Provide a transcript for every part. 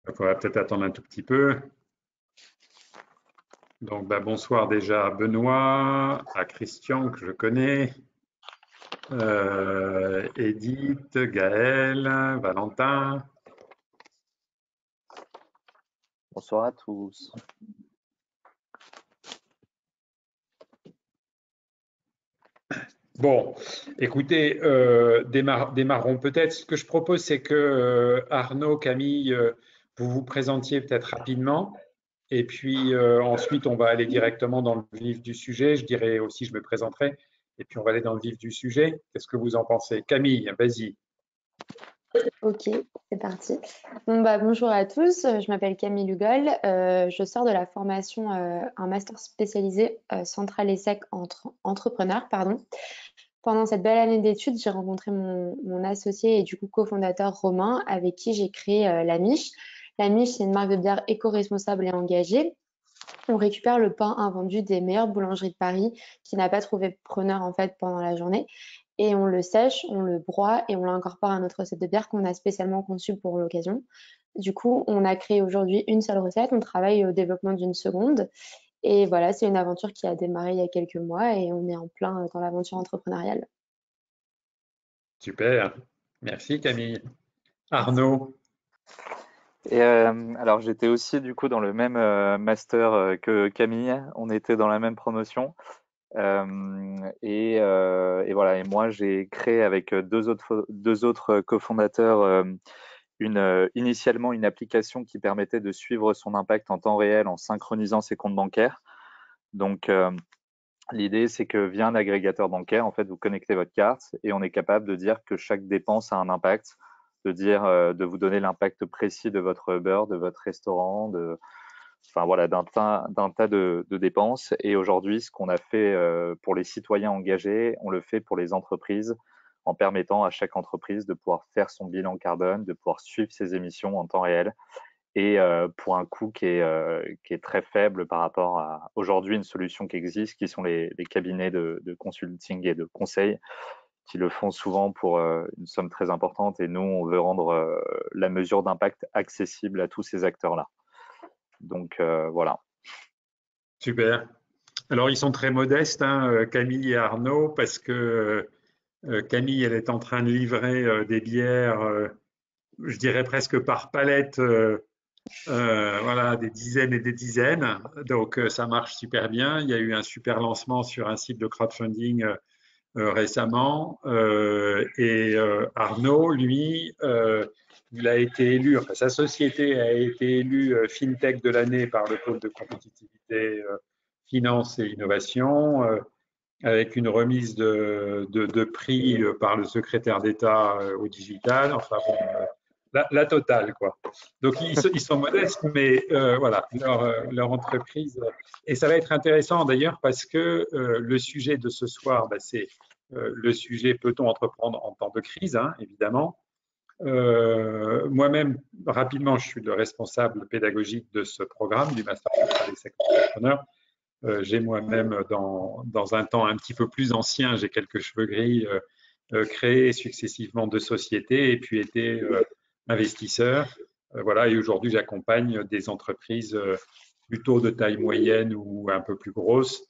Il faudra peut-être attendre un tout petit peu. Donc, bonsoir déjà à Benoît, à Christian que je connais, Edith, Gaël, Valentin. Bonsoir à tous. Bon, écoutez, démarrons peut-être. Ce que je propose, c'est que Arnaud, Camille, vous vous présentiez peut-être rapidement. Et puis ensuite, on va aller directement dans le vif du sujet. Je dirais aussi, je me présenterai. Et puis, on va aller dans le vif du sujet. Qu'est-ce que vous en pensez? Camille, vas-y. Ok, c'est parti. Bonjour à tous, je m'appelle Camille Lugol, je sors de la formation, un master spécialisé Centrale ESSEC entre entrepreneurs, pardon. Pendant cette belle année d'études, j'ai rencontré mon associé et du coup cofondateur Romain, avec qui j'ai créé La Miche. La Miche, c'est une marque de bière éco-responsable et engagée. On récupère le pain invendu des meilleures boulangeries de Paris qui n'a pas trouvé preneur en fait pendant la journée. Et on le sèche, on le broie et on l'incorpore à notre recette de bière qu'on a spécialement conçue pour l'occasion. Du coup, on a créé aujourd'hui une seule recette, on travaille au développement d'une seconde. Et voilà, c'est une aventure qui a démarré il y a quelques mois et on est en plein dans l'aventure entrepreneuriale. Super. Merci, Camille. Merci. Arnaud. Et alors j'étais aussi du coup dans le même master que Camille. On était dans la même promotion. Et voilà. Et moi j'ai créé avec deux autres cofondateurs initialement une application qui permettait de suivre son impact en temps réel en synchronisant ses comptes bancaires. Donc l'idée, c'est que via un agrégateur bancaire, en fait, vous connectez votre carte et on est capable de dire que chaque dépense a un impact, de vous donner l'impact précis de votre Uber, de votre restaurant, enfin voilà, d'un tas de dépenses. Et aujourd'hui, ce qu'on a fait pour les citoyens engagés, on le fait pour les entreprises en permettant à chaque entreprise de pouvoir faire son bilan carbone, de pouvoir suivre ses émissions en temps réel et pour un coût qui est très faible par rapport à aujourd'hui une solution qui existe, qui sont les cabinets de consulting et de conseil, qui le font souvent pour une somme très importante. Et nous, on veut rendre la mesure d'impact accessible à tous ces acteurs-là. Donc voilà. Super. Alors, ils sont très modestes, hein, Camille et Arnaud, parce que Camille, elle est en train de livrer des bières, je dirais presque par palette, voilà, des dizaines et des dizaines. Donc, ça marche super bien. Il y a eu un super lancement sur un site de crowdfunding récemment. Arnaud, lui, il a été élu, enfin, sa société a été élue FinTech de l'année par le pôle de compétitivité, finance et innovation, avec une remise de prix par le secrétaire d'État au digital. Enfin bon, la totale, quoi. Donc, ils sont modestes, mais voilà, leur entreprise. Et ça va être intéressant d'ailleurs parce que le sujet de ce soir, c'est le sujet peut-on entreprendre en temps de crise, hein, évidemment. Moi-même, rapidement, je suis le responsable pédagogique de ce programme du Master Central ESSEC Entrepreneur. J'ai moi-même, dans un temps un petit peu plus ancien, j'ai quelques cheveux gris, créé successivement deux sociétés et puis été investisseur. Voilà, et aujourd'hui, j'accompagne des entreprises plutôt de taille moyenne ou un peu plus grosses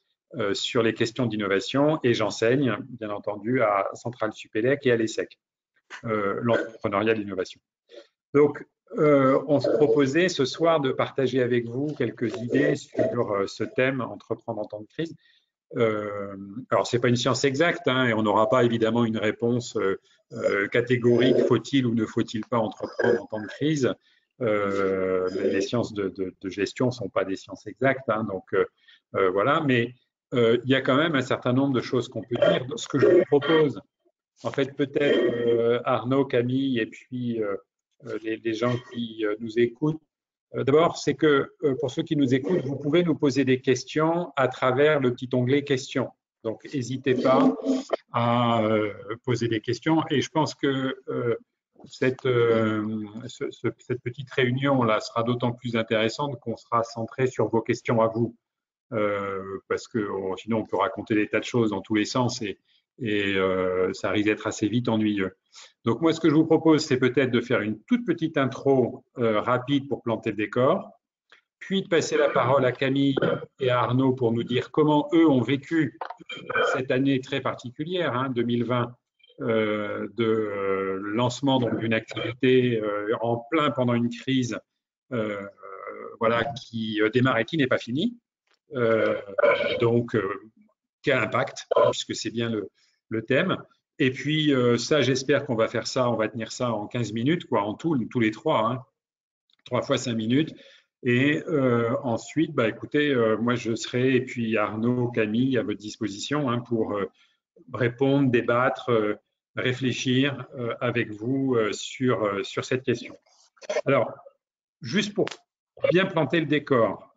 sur les questions d'innovation et j'enseigne, bien entendu, à Centrale Supélec et à l'ESSEC, l'entrepreneuriat d'innovation. Donc, on se proposait ce soir de partager avec vous quelques idées sur ce thème, entreprendre en temps de crise. Alors, ce n'est pas une science exacte, hein, et on n'aura pas évidemment une réponse catégorique, faut-il ou ne faut-il pas entreprendre en temps de crise. Les sciences de gestion ne sont pas des sciences exactes, hein, donc voilà, mais il y a quand même un certain nombre de choses qu'on peut dire. Ce que je vous propose, en fait, peut-être Arnaud, Camille et puis les gens qui nous écoutent. D'abord, c'est que pour ceux qui nous écoutent, vous pouvez nous poser des questions à travers le petit onglet questions. Donc, n'hésitez pas à poser des questions. Et je pense que cette petite réunion-là sera d'autant plus intéressante qu'on sera centré sur vos questions à vous. Parce que sinon, on peut raconter des tas de choses dans tous les sens et ça risque d'être assez vite ennuyeux. Donc moi, ce que je vous propose, c'est peut-être de faire une toute petite intro rapide pour planter le décor, puis de passer la parole à Camille et à Arnaud pour nous dire comment eux ont vécu cette année très particulière, hein, 2020, de lancement d'une activité en plein pendant une crise voilà, qui démarre et qui n'est pas finie. Donc, quel impact, puisque c'est bien le thème. Et puis, ça, j'espère qu'on va faire ça, on va tenir ça en 15 minutes, quoi, en tout, tous les trois, hein, 3 fois 5 minutes. Et ensuite, bah, écoutez, moi, je serai, et puis Arnaud, Camille, à votre disposition hein, pour répondre, débattre, réfléchir avec vous sur cette question. Alors, juste pour bien planter le décor,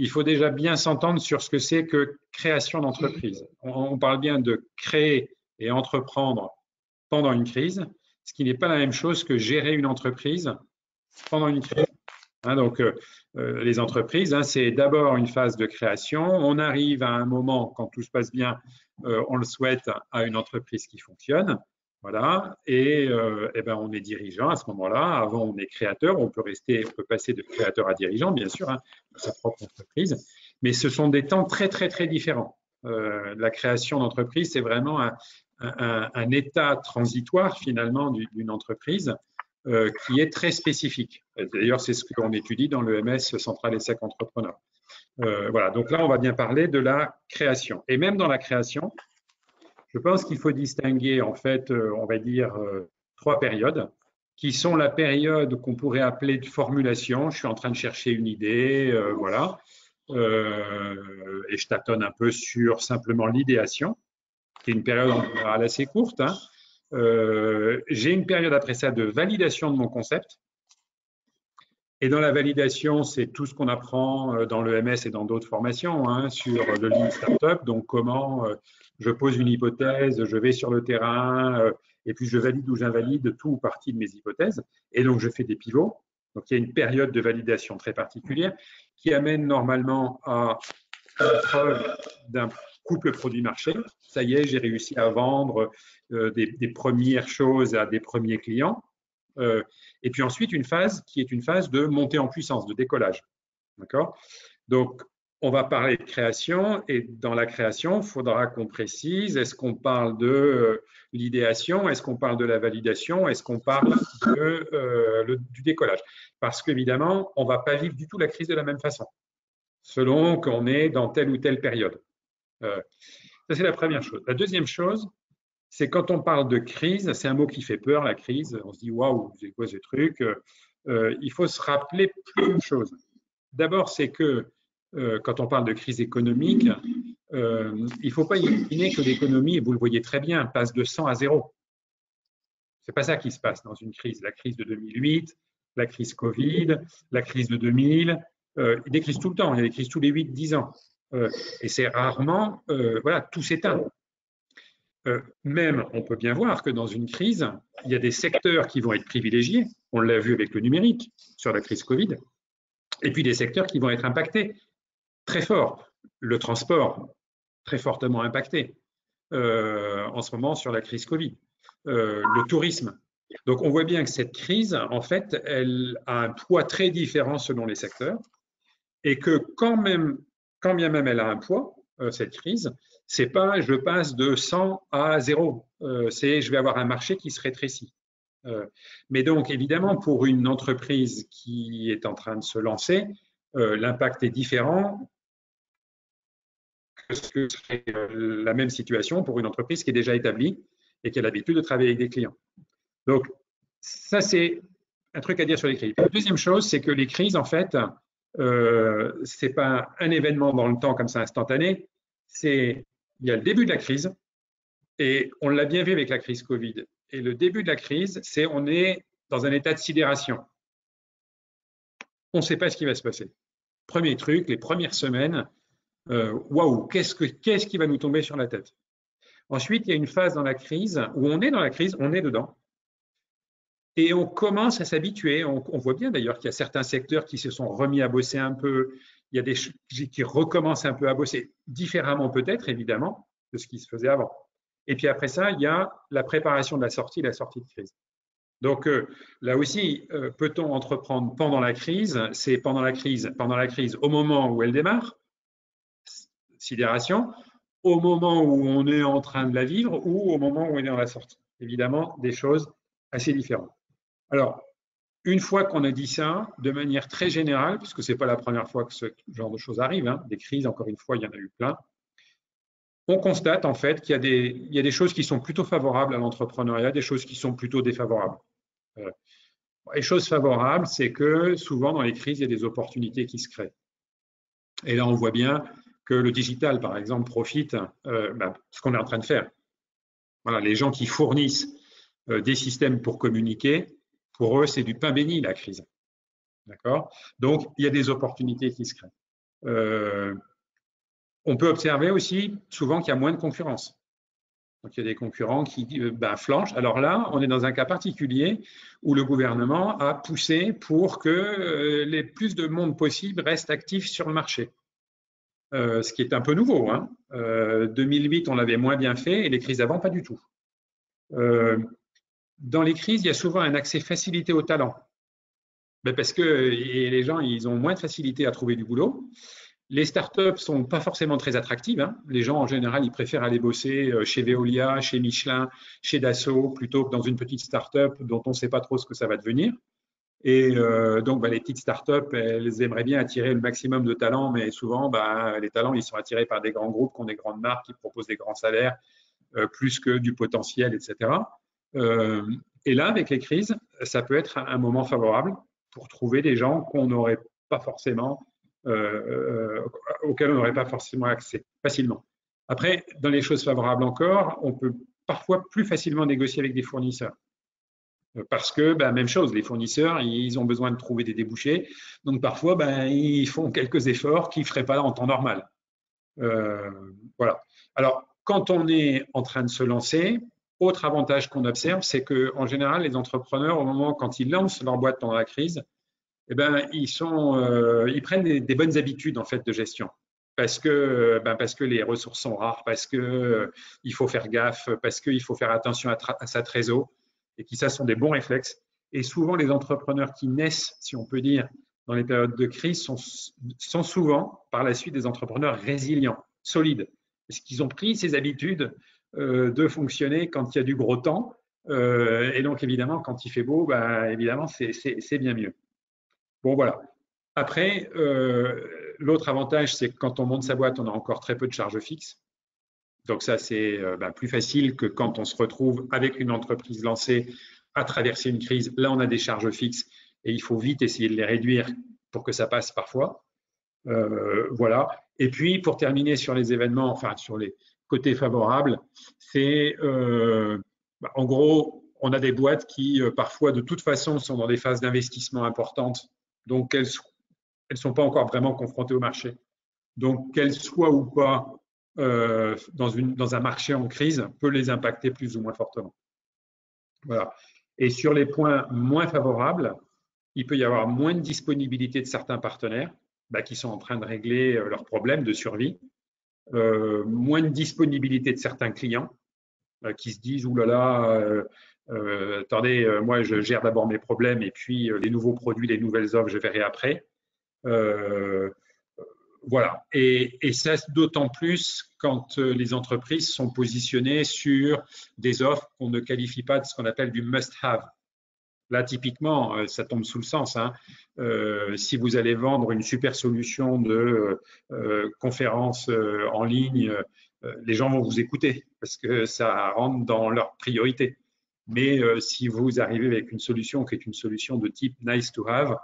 il faut déjà bien s'entendre sur ce que c'est que création d'entreprise. On parle bien de créer et entreprendre pendant une crise, ce qui n'est pas la même chose que gérer une entreprise pendant une crise. Hein, donc, les entreprises, hein, c'est d'abord une phase de création. On arrive à un moment, quand tout se passe bien, on le souhaite, à une entreprise qui fonctionne. Voilà, et ben on est dirigeant à ce moment-là. Avant, on est créateur. On peut passer de créateur à dirigeant, bien sûr, hein, dans sa propre entreprise. Mais ce sont des temps très, très, très différents. La création d'entreprise, c'est vraiment un état transitoire finalement d'une entreprise qui est très spécifique. D'ailleurs, c'est ce qu'on étudie dans le MS Central ESSEC Entrepreneur. Voilà, donc là, on va bien parler de la création. Et même dans la création, je pense qu'il faut distinguer, en fait, on va dire, 3 périodes, qui sont la période qu'on pourrait appeler de formulation. Je suis en train de chercher une idée, voilà, et je tâtonne un peu sur simplement l'idéation, qui est une période en général assez courte. Hein. J'ai une période après ça de validation de mon concept. Et dans la validation, c'est tout ce qu'on apprend dans l'EMS et dans d'autres formations hein, sur le Lean Startup. Donc, comment je pose une hypothèse, je vais sur le terrain et puis je valide ou j'invalide tout ou partie de mes hypothèses. Et donc, je fais des pivots. Donc, il y a une période de validation très particulière qui amène normalement à la preuve d'un couple produit-marché. Ça y est, j'ai réussi à vendre des premières choses à des premiers clients. Et puis ensuite, une phase qui est une phase de montée en puissance, de décollage. D'accord ? Donc, on va parler de création et dans la création, il faudra qu'on précise, est-ce qu'on parle de l'idéation, est-ce qu'on parle de la validation, est-ce qu'on parle du décollage ? Parce qu'évidemment, on ne va pas vivre du tout la crise de la même façon, selon qu'on est dans telle ou telle période. Ça, c'est la première chose. La deuxième chose, c'est quand on parle de crise, c'est un mot qui fait peur, la crise. On se dit, waouh, c'est quoi ce truc ? Il faut se rappeler plusieurs choses. D'abord, c'est que quand on parle de crise économique, il ne faut pas imaginer que l'économie, et vous le voyez très bien, passe de 100 à 0. Ce n'est pas ça qui se passe dans une crise. La crise de 2008, la crise Covid, la crise de 2000, il y a des crises tout le temps, il y a des crises tous les 8-10 ans. Et c'est rarement, voilà, tout s'éteint. Même, on peut bien voir que dans une crise, il y a des secteurs qui vont être privilégiés. On l'a vu avec le numérique sur la crise Covid. Et puis des secteurs qui vont être impactés très fort. Le transport, très fortement impacté en ce moment sur la crise Covid. Le tourisme. Donc, on voit bien que cette crise, en fait, elle a un poids très différent selon les secteurs et que quand bien même elle a un poids, cette crise, c'est pas je passe de 100 à 0, c'est je vais avoir un marché qui se rétrécit. Mais donc, évidemment, pour une entreprise qui est en train de se lancer, l'impact est différent que ce que serait la même situation pour une entreprise qui est déjà établie et qui a l'habitude de travailler avec des clients. Donc, ça, c'est un truc à dire sur les crises. La deuxième chose, c'est que les crises, en fait, ce n'est pas un événement dans le temps comme ça instantané, il y a le début de la crise, et on l'a bien vu avec la crise Covid. Et le début de la crise, on est dans un état de sidération. On ne sait pas ce qui va se passer. Premier truc, les premières semaines, waouh, qu'est-ce qui va nous tomber sur la tête? Ensuite, il y a une phase dans la crise où on est dans la crise, on est dedans. Et on commence à s'habituer. On voit bien d'ailleurs qu'il y a certains secteurs qui se sont remis à bosser un peu. Il y a des qui recommencent un peu à bosser différemment peut-être, évidemment. de ce qui se faisait avant. Et puis après ça, il y a la préparation de la sortie de crise. Donc là aussi, peut-on entreprendre pendant la crise? C'est pendant la crise, au moment où elle démarre, sidération, au moment où on est en train de la vivre ou au moment où on est dans la sortie. Évidemment, des choses assez différentes. Alors, une fois qu'on a dit ça, de manière très générale, puisque ce n'est pas la première fois que ce genre de choses arrive, hein, des crises, encore une fois, il y en a eu plein, on constate en fait qu'il y a des choses qui sont plutôt favorables à l'entrepreneuriat, des choses qui sont plutôt défavorables. Les choses favorables, c'est que souvent dans les crises, il y a des opportunités qui se créent. Et là, on voit bien que le digital, par exemple, profite de ce qu'on est en train de faire. Voilà, les gens qui fournissent des systèmes pour communiquer, pour eux, c'est du pain béni, la crise. D'accord? Donc, il y a des opportunités qui se créent. On peut observer aussi souvent qu'il y a moins de concurrence. Donc, il y a des concurrents qui flanchent. Alors là, on est dans un cas particulier où le gouvernement a poussé pour que les plus de monde possible reste actif sur le marché. Ce qui est un peu nouveau. Hein. 2008, on l'avait moins bien fait et les crises avant, pas du tout. Dans les crises, il y a souvent un accès facilité au talent. Parce que les gens, ils ont moins de facilité à trouver du boulot. Les startups ne sont pas forcément très attractives. Hein. Les gens, en général, ils préfèrent aller bosser chez Veolia, chez Michelin, chez Dassault, plutôt que dans une petite startup dont on ne sait pas trop ce que ça va devenir. Et donc, les petites startups, elles aimeraient bien attirer le maximum de talents, mais souvent, les talents, ils sont attirés par des grands groupes qui ont des grandes marques, qui proposent des grands salaires, plus que du potentiel, etc. Et là, avec les crises, ça peut être un moment favorable pour trouver des gens qu'on n'aurait pas forcément auxquels on n'aurait pas forcément accès facilement. Après, dans les choses favorables encore, on peut parfois plus facilement négocier avec des fournisseurs. Parce que, même chose, les fournisseurs, ils ont besoin de trouver des débouchés. Donc, parfois, ils font quelques efforts qu'ils ne feraient pas en temps normal. Voilà. Alors, quand on est en train de se lancer, autre avantage qu'on observe, c'est qu'en général, les entrepreneurs, au moment quand ils lancent leur boîte pendant la crise, ils prennent des bonnes habitudes en fait de gestion parce que les ressources sont rares, parce que il faut faire gaffe, parce qu'il faut faire attention à sa trésor et qui ça sont des bons réflexes. Et souvent les entrepreneurs qui naissent, si on peut dire, dans les périodes de crise sont souvent par la suite des entrepreneurs résilients, solides, parce qu'ils ont pris ces habitudes de fonctionner quand il y a du gros temps et donc évidemment quand il fait beau, évidemment c'est bien mieux. Bon, voilà. Après, l'autre avantage, c'est que quand on monte sa boîte, on a encore très peu de charges fixes. Donc ça, c'est plus facile que quand on se retrouve avec une entreprise lancée à traverser une crise. Là, on a des charges fixes et il faut vite essayer de les réduire pour que ça passe parfois. Voilà. Et puis, pour terminer sur les événements, enfin sur les côtés favorables, c'est en gros, on a des boîtes qui parfois de toute façon sont dans des phases d'investissement importantes. Donc, elles ne sont pas encore vraiment confrontées au marché. Donc, qu'elles soient ou pas dans un marché en crise peut les impacter plus ou moins fortement. Voilà. Et sur les points moins favorables, il peut y avoir moins de disponibilité de certains partenaires qui sont en train de régler leurs problèmes de survie, moins de disponibilité de certains clients qui se disent « Ouh là là, attendez, moi je gère d'abord mes problèmes et puis les nouveaux produits, les nouvelles offres, je verrai après. » Voilà. Et ça, d'autant plus quand les entreprises sont positionnées sur des offres qu'on ne qualifie pas de ce qu'on appelle du must-have. Là, typiquement, ça tombe sous le sens. Hein. Si vous allez vendre une super solution de conférence en ligne, les gens vont vous écouter parce que ça rentre dans leur priorité. Mais si vous arrivez avec une solution qui est une solution de type nice to have,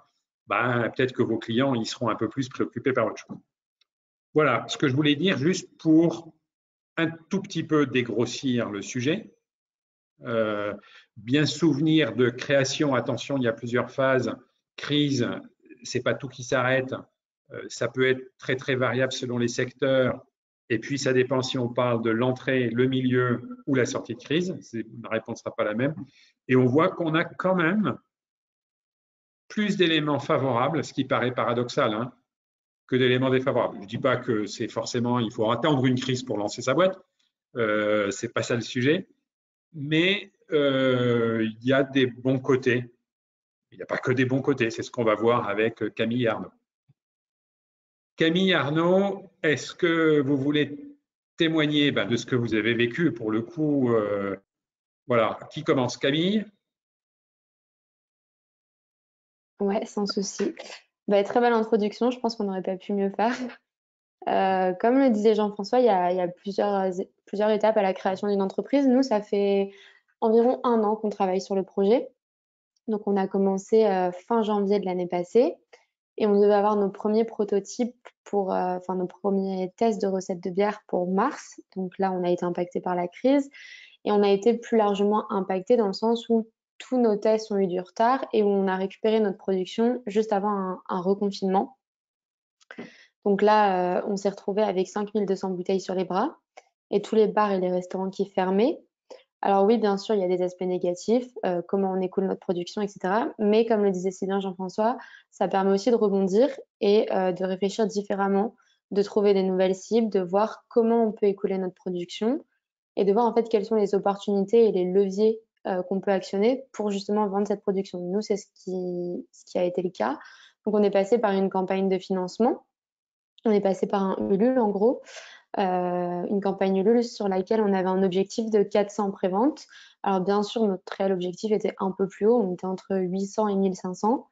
peut-être que vos clients ils seront un peu plus préoccupés par autre chose. Voilà ce que je voulais dire juste pour un tout petit peu dégrossir le sujet. Bien se souvenir de création, attention, il y a plusieurs phases. Crise, c'est pas tout qui s'arrête. Ça peut être très très variable selon les secteurs. Et puis ça dépend si on parle de l'entrée, le milieu ou la sortie de crise. La réponse ne sera pas la même. Et on voit qu'on a quand même plus d'éléments favorables, ce qui paraît paradoxal, hein, que d'éléments défavorables. Je ne dis pas que c'est forcément, il faut attendre une crise pour lancer sa boîte, C'est pas ça le sujet. Mais il y a des bons côtés. Il n'y a pas que des bons côtés. C'est ce qu'on va voir avec Camille et Arnaud. Camille et Arnaud, est-ce que vous voulez témoigner de ce que vous avez vécu? Pour le coup, voilà. Qui commence? Camille? Ouais, sans souci. Très belle introduction, je pense qu'on n'aurait pas pu mieux faire. Comme le disait Jean-François, il y a plusieurs étapes à la création d'une entreprise. Nous, ça fait environ 1 an qu'on travaille sur le projet. Donc, on a commencé fin janvier de l'année passée et on devait avoir nos premiers prototypes enfin nos premiers tests de recettes de bière pour mars. Donc là, on a été impacté par la crise et on a été plus largement impacté dans le sens où tous nos tests ont eu du retard et où on a récupéré notre production juste avant un reconfinement. Donc là, on s'est retrouvé avec 5200 bouteilles sur les bras et tous les bars et les restaurants qui fermaient. Alors oui, bien sûr, il y a des aspects négatifs, comment on écoule notre production, etc. Mais comme le disait si bien Jean-François, ça permet aussi de rebondir et de réfléchir différemment, de trouver des nouvelles cibles, de voir comment on peut écouler notre production et de voir en fait quelles sont les opportunités et les leviers qu'on peut actionner pour justement vendre cette production. Nous, c'est ce qui a été le cas. Donc on est passé par une campagne de financement, on est passé par un Ulule en gros, une campagne Ulule sur laquelle on avait un objectif de 400 préventes. Alors bien sûr, notre réel objectif était un peu plus haut, on était entre 800 et 1500,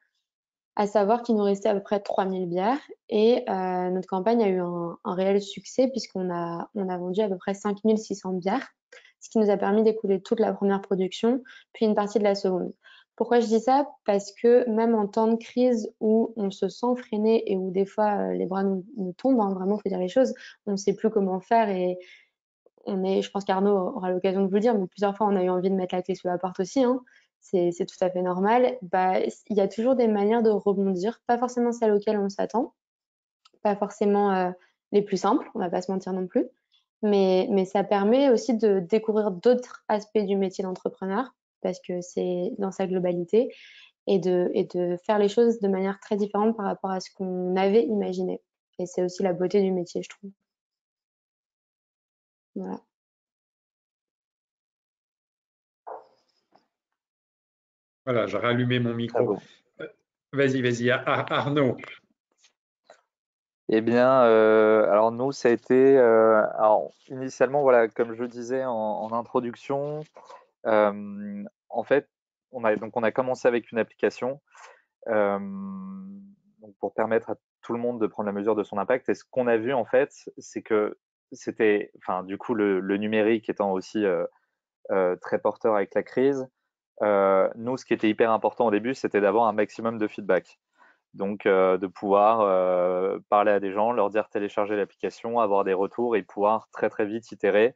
à savoir qu'il nous restait à peu près 3000 bières et notre campagne a eu un réel succès puisqu'on a vendu à peu près 5600 bières, ce qui nous a permis d'écouler toute la première production, puis une partie de la seconde. Pourquoi je dis ça? Parce que même en temps de crise où on se sent freiné et où des fois les bras nous tombent, hein, vraiment, il faut dire les choses, on ne sait plus comment faire et je pense qu'Arnaud aura l'occasion de vous le dire, mais plusieurs fois on a eu envie de mettre la clé sous la porte aussi, hein. C'est tout à fait normal. Il y a toujours des manières de rebondir, pas forcément celles auxquelles on s'attend, pas forcément les plus simples, on va pas se mentir non plus, mais ça permet aussi de découvrir d'autres aspects du métier d'entrepreneur, parce que c'est dans sa globalité, et de faire les choses de manière très différente par rapport à ce qu'on avait imaginé. Et c'est aussi la beauté du métier, je trouve. Voilà. Voilà, j'ai rallumé mon micro. Vas-y, Arnaud. Eh bien, alors nous, ça a été, alors initialement, voilà, comme je disais en introduction, en fait, on a commencé avec une application donc pour permettre à tout le monde de prendre la mesure de son impact. Et ce qu'on a vu en fait, c'est que c'était, enfin, du coup, le numérique étant aussi très porteur avec la crise. Nous, ce qui était hyper important au début, c'était d'avoir un maximum de feedback. Donc, de pouvoir parler à des gens, leur dire télécharger l'application, avoir des retours et pouvoir très très vite itérer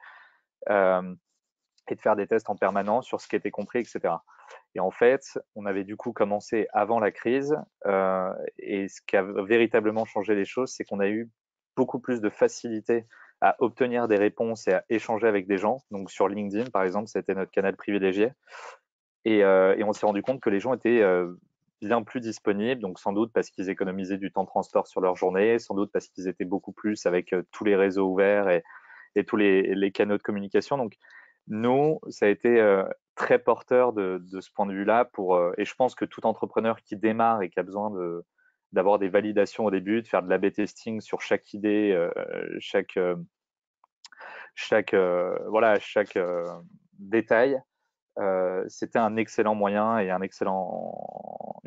et de faire des tests en permanence sur ce qui était compris, etc. Et en fait, on avait du coup commencé avant la crise et ce qui a véritablement changé les choses, c'est qu'on a eu beaucoup plus de facilité à obtenir des réponses et à échanger avec des gens. Donc sur LinkedIn, par exemple, c'était notre canal privilégié. Et on s'est rendu compte que les gens étaient bien plus disponibles, donc sans doute parce qu'ils économisaient du temps de transport sur leur journée, sans doute parce qu'ils étaient beaucoup plus avec tous les réseaux ouverts et tous les canaux de communication. Donc nous, ça a été très porteur de ce point de vue-là et je pense que tout entrepreneur qui démarre et qui a besoin d'avoir des validations au début, de faire de l'A/B testing sur chaque idée, chaque voilà, chaque détail, c'était un excellent moyen et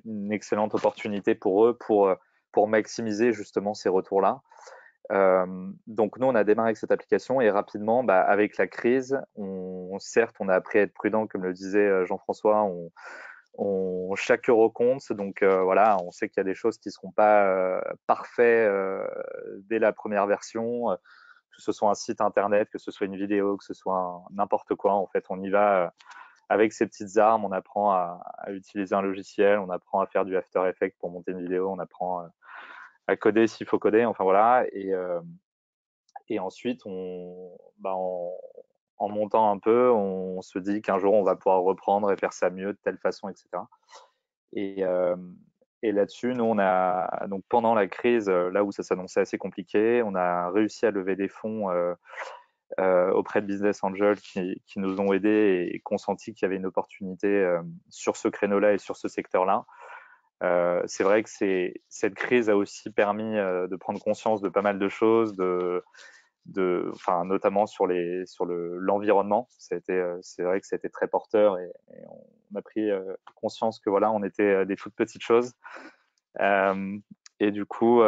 une excellente opportunité pour eux pour maximiser justement ces retours-là. Donc nous, on a démarré avec cette application et rapidement, avec la crise, certes, on a appris à être prudent, comme le disait Jean-François, chaque euro compte. Donc voilà, on sait qu'il y a des choses qui ne seront pas parfaites dès la première version, que ce soit un site internet, que ce soit une vidéo, que ce soit n'importe quoi. En fait, on y va avec ses petites armes, on apprend à utiliser un logiciel, on apprend à faire du After Effects pour monter une vidéo, on apprend à coder s'il faut coder, enfin voilà. Et ensuite, en montant un peu, on se dit qu'un jour, on va pouvoir reprendre et faire ça mieux de telle façon, etc. Et, euh, et là-dessus, nous, donc pendant la crise, là où ça s'annonçait assez compliqué, on a réussi à lever des fonds auprès de business angels qui nous ont aidés et qui ont senti qu'il y avait une opportunité sur ce créneau-là et sur ce secteur-là. C'est vrai que cette crise a aussi permis de prendre conscience de pas mal de choses, notamment sur l'environnement. C'est vrai que ça a été très porteur et on a pris conscience que voilà, on était des toutes petites choses. Et du coup,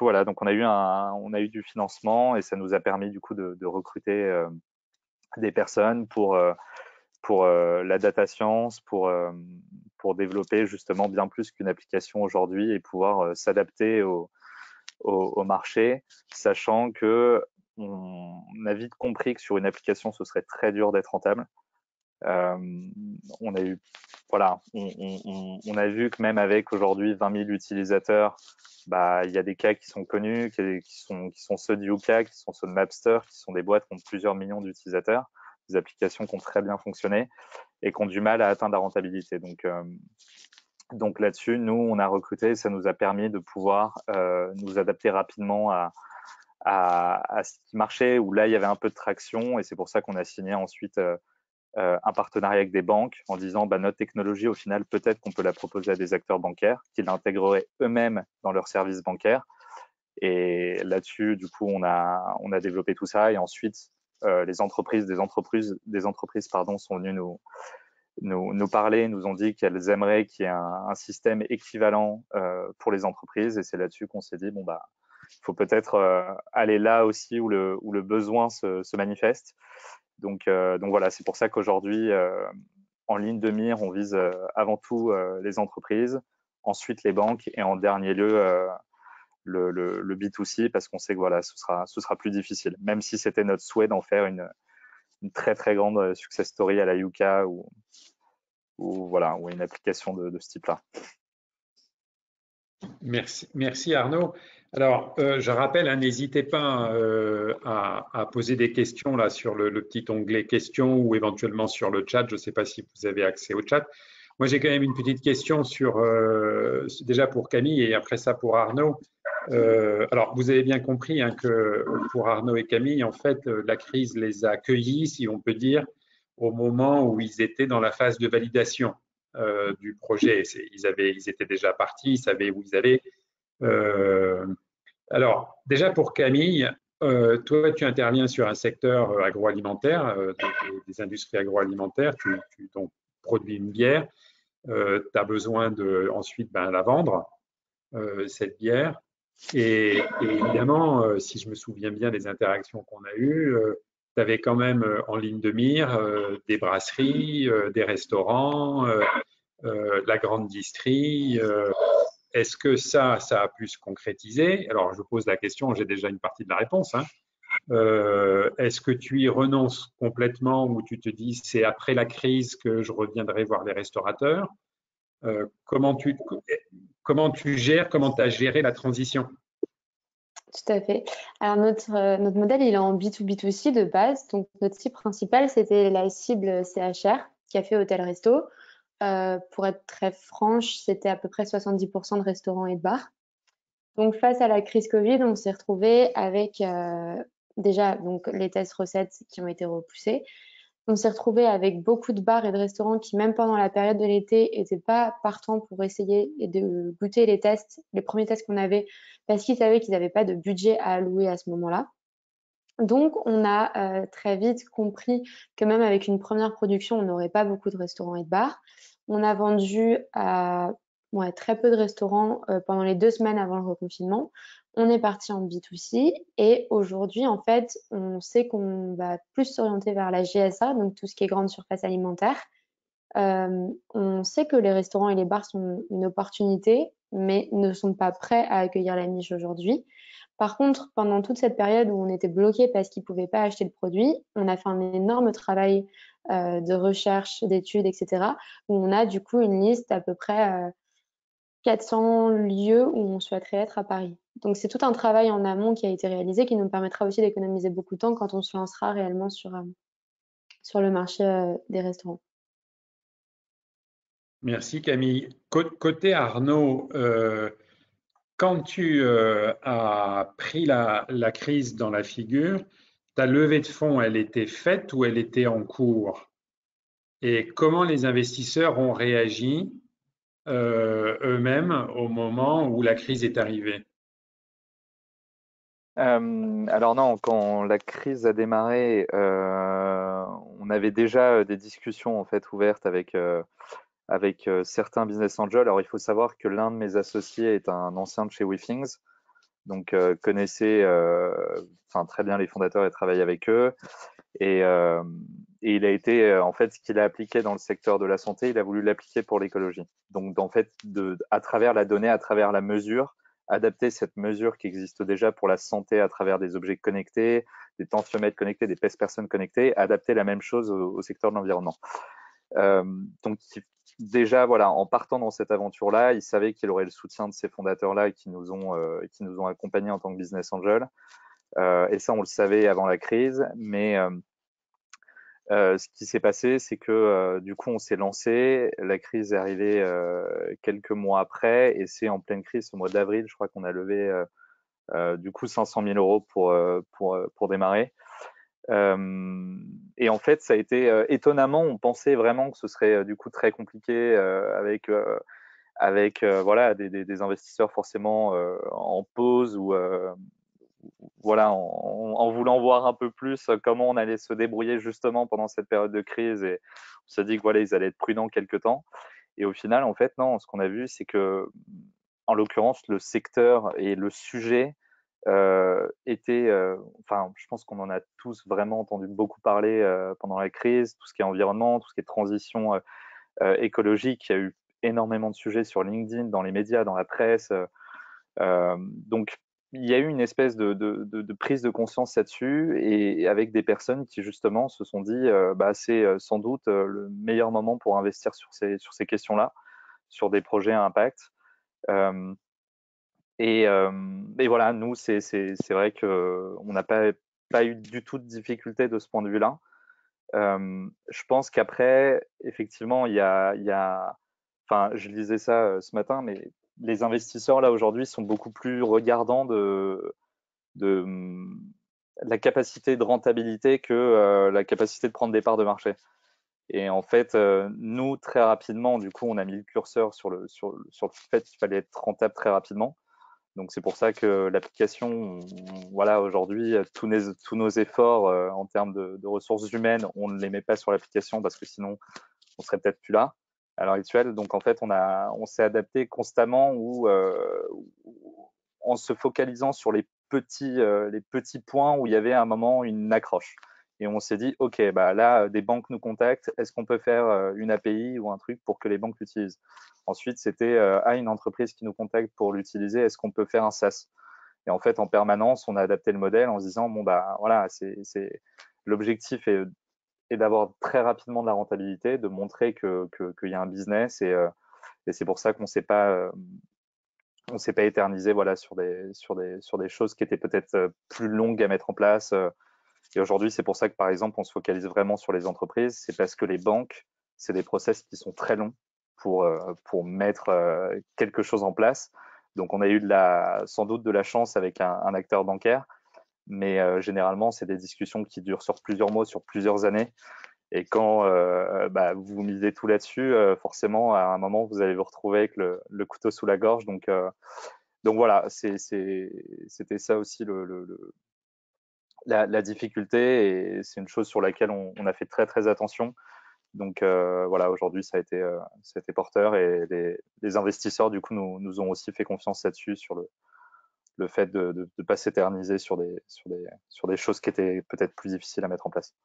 voilà, donc on a eu du financement et ça nous a permis du coup de recruter des personnes pour la data science, pour développer justement bien plus qu'une application aujourd'hui et pouvoir s'adapter au marché, sachant que on a vite compris que sur une application, ce serait très dur d'être rentable. On a eu, voilà, on a vu que même avec aujourd'hui 20 000 utilisateurs, bah, il y a des cas qui sont connus, qui sont ceux de Yuka, qui sont ceux de Mapster, qui sont des boîtes qui ont plusieurs millions d'utilisateurs, des applications qui ont très bien fonctionné et qui ont du mal à atteindre la rentabilité. Donc là-dessus, nous, on a recruté et ça nous a permis de pouvoir nous adapter rapidement à ce qui marchait, où là, il y avait un peu de traction et c'est pour ça qu'on a signé ensuite un partenariat avec des banques en disant bah, notre technologie, au final, peut-être qu'on peut la proposer à des acteurs bancaires qui l'intégreraient eux-mêmes dans leurs services bancaires. Et là-dessus, du coup, on a développé tout ça et ensuite, des entreprises sont venues nous parler, nous ont dit qu'elles aimeraient qu'il y ait un système équivalent pour les entreprises et c'est là-dessus qu'on s'est dit bon bah il faut peut-être aller là aussi où le besoin se manifeste. Donc voilà, c'est pour ça qu'aujourd'hui en ligne de mire, on vise avant tout les entreprises, ensuite les banques et en dernier lieu le B2C parce qu'on sait que voilà, ce sera plus difficile, même si c'était notre souhait d'en faire une très très grande success story à la Yuka ou une application de ce type-là. Merci Arnaud. Alors, je rappelle, n'hésitez pas à poser des questions là sur le petit onglet questions ou éventuellement sur le chat. Je ne sais pas si vous avez accès au chat. Moi, j'ai quand même une petite question déjà pour Camille et après ça pour Arnaud. Alors, vous avez bien compris que pour Arnaud et Camille, en fait, la crise les a accueillis, si on peut dire, au moment où ils étaient dans la phase de validation du projet. Ils étaient déjà partis, ils savaient où ils allaient. Alors, déjà pour Camille, toi, tu interviens sur un secteur agroalimentaire, des industries agroalimentaires, tu produis une bière, tu as besoin ensuite la vendre, cette bière. Et évidemment, si je me souviens bien des interactions qu'on a eues, tu avais quand même en ligne de mire des brasseries, des restaurants, la grande distrie. Est-ce que ça a pu se concrétiser? Alors, je pose la question, j'ai déjà une partie de la réponse. Est-ce que tu y renonces complètement ou tu te dis c'est après la crise que je reviendrai voir les restaurateurs? Comment tu gères, comment tu as géré la transition? Tout à fait. Alors notre modèle, il est en B2B2C de base. Donc notre cible principale, c'était la cible CHR, café, hôtel, resto. Pour être très franche, c'était à peu près 70% de restaurants et de bars. Donc face à la crise Covid, on s'est retrouvé avec déjà donc les tests recettes qui ont été repoussés. On s'est retrouvé avec beaucoup de bars et de restaurants qui, même pendant la période de l'été, n'étaient pas partants pour essayer de goûter les premiers tests qu'on avait, parce qu'ils savaient qu'ils n'avaient pas de budget à allouer à ce moment-là. Donc, on a très vite compris que même avec une première production, on n'aurait pas beaucoup de restaurants et de bars. On a vendu à très peu de restaurants pendant les 2 semaines avant le reconfinement. On est parti en B2C et aujourd'hui, en fait, on sait qu'on va plus s'orienter vers la GSA, donc tout ce qui est grande surface alimentaire. On sait que les restaurants et les bars sont une opportunité, mais ne sont pas prêts à accueillir la niche aujourd'hui. Par contre, pendant toute cette période où on était bloqué parce qu'ils ne pouvaient pas acheter le produit, on a fait un énorme travail de recherche, d'études, etc., où on a du coup une liste d'à peu près 400 lieux où on souhaiterait être à Paris. Donc c'est tout un travail en amont qui a été réalisé qui nous permettra aussi d'économiser beaucoup de temps quand on se lancera réellement sur le marché des restaurants. Merci Camille. Côté Arnaud, quand tu as pris la crise dans la figure, ta levée de fonds, elle était faite ou elle était en cours? Et comment les investisseurs ont réagi eux-mêmes au moment où la crise est arrivée? Alors non, quand la crise a démarré, on avait déjà des discussions en fait ouvertes avec certains business angels. Alors il faut savoir que l'un de mes associés est un ancien de chez WeThings, donc connaissait enfin très bien les fondateurs et travaille avec eux. Et, euh, et il a été en fait ce qu'il a appliqué dans le secteur de la santé, il a voulu l'appliquer pour l'écologie. Donc en fait, à travers la donnée, à travers la mesure, adapter cette mesure qui existe déjà pour la santé à travers des objets connectés, des tensiomètres connectés, des pèse-personnes connectées, adapter la même chose au secteur de l'environnement. Donc déjà, voilà, en partant dans cette aventure-là, il savait qu'il aurait le soutien de ces fondateurs-là qui nous ont accompagnés en tant que business angel. Et ça, on le savait avant la crise, mais ce qui s'est passé, c'est que du coup, on s'est lancé. La crise est arrivée quelques mois après, et c'est en pleine crise, au mois d'avril, je crois qu'on a levé du coup 500 000 euros pour démarrer. Et en fait, ça a été étonnamment, on pensait vraiment que ce serait du coup très compliqué avec voilà des investisseurs forcément en pause ou voilà en voulant voir un peu plus comment on allait se débrouiller justement pendant cette période de crise, et on s'est dit que voilà, ils allaient être prudents quelques temps. Et au final, en fait, non, ce qu'on a vu, c'est que en l'occurrence, le secteur et le sujet était, enfin, je pense qu'on en a tous vraiment entendu beaucoup parler pendant la crise, tout ce qui est environnement, tout ce qui est transition écologique. Il y a eu énormément de sujets sur LinkedIn, dans les médias, dans la presse. Donc, il y a eu une espèce de prise de conscience là-dessus, et avec des personnes qui justement se sont dit, bah, c'est sans doute le meilleur moment pour investir sur ces questions-là, sur des projets à impact. Euh, et voilà, nous, c'est vrai qu'on n'a pas eu du tout de difficulté de ce point de vue-là. Je pense qu'après, effectivement, enfin, je lisais ça ce matin, mais les investisseurs, là, aujourd'hui, sont beaucoup plus regardants de la capacité de rentabilité que la capacité de prendre des parts de marché. Et en fait, nous, très rapidement, du coup, on a mis le curseur sur le fait qu'il fallait être rentable très rapidement. Donc c'est pour ça que l'application, voilà, aujourd'hui, tous nos efforts en termes de ressources humaines, on ne les met pas sur l'application parce que sinon, on serait peut-être plus là à l'heure actuelle. Donc en fait, on s'est adapté constamment en se focalisant sur les petits points où il y avait à un moment une accroche. Et on s'est dit, OK, bah là, des banques nous contactent. Est-ce qu'on peut faire une API ou un truc pour que les banques l'utilisent? Ensuite, c'était une entreprise qui nous contacte pour l'utiliser. Est-ce qu'on peut faire un SaaS? Et en fait, en permanence, on a adapté le modèle en se disant, bon, bah voilà, l'objectif est d'avoir très rapidement de la rentabilité, de montrer qu'il y a un business, et c'est pour ça qu'on on s'est pas éternisé voilà, sur des choses qui étaient peut-être plus longues à mettre en place. Et aujourd'hui, c'est pour ça que, par exemple, on se focalise vraiment sur les entreprises. C'est parce que les banques, c'est des process qui sont très longs pour mettre quelque chose en place. Donc, on a eu sans doute de la chance avec un acteur bancaire, mais généralement, c'est des discussions qui durent sur plusieurs mois, sur plusieurs années. Et quand bah, vous misez tout là-dessus, forcément, à un moment, vous allez vous retrouver avec le couteau sous la gorge. Donc voilà, c'était ça aussi la difficulté, et c'est une chose sur laquelle on a fait très très attention. Donc voilà, aujourd'hui ça a été porteur, et les investisseurs du coup nous ont aussi fait confiance là-dessus sur le fait de ne pas s'éterniser sur des choses qui étaient peut-être plus difficiles à mettre en place.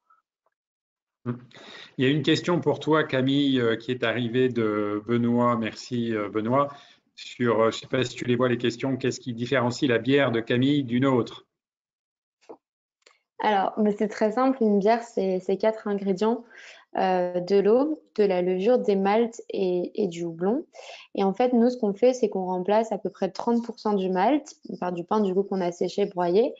Il y a une question pour toi, Camille, qui est arrivée de Benoît. Merci, Benoît. Je ne sais pas si tu les vois, les questions. Qu'est-ce qui différencie la bière de Camille d'une autre? Alors, mais c'est très simple, une bière, c'est quatre ingrédients, de l'eau, de la levure, des maltes et du houblon. Et en fait, nous, ce qu'on fait, c'est qu'on remplace à peu près 30% du malt par du pain du coup qu'on a séché, broyé.